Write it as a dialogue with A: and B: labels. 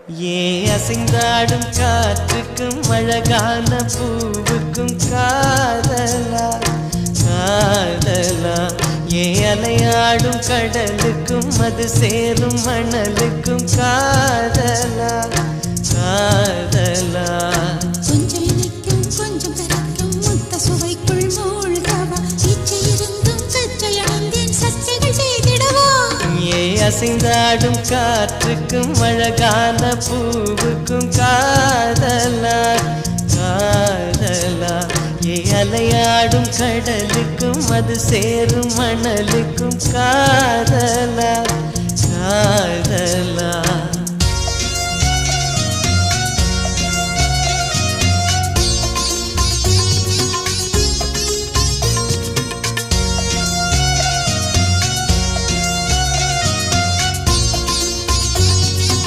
A: ஏ அசைந்தாடும் காற்றுக்கும் அழகான பூவுக்கும் காதலா காதலா ஏ அலையாடும் கடலுக்கும் அது சேரும் மணலுக்கும் காதலா காதலா
B: கொஞ்சம் இனிக்கும் கொஞ்சம் கரைக்கும் முத்த சுவைக்குள் மூழ்கவா இச்சை இருந்தும் கச்சை அணிந்தேன் சச்சைகள் செய்திடவா
A: ஏ அசைந்தாடும் காற்றுக்கும் அழகான பூவுக்கும் காதலா காதலா ஏ அலையாடும் கடலுக்கும் அது சேரும் மணலுக்கும் காதலா காதலா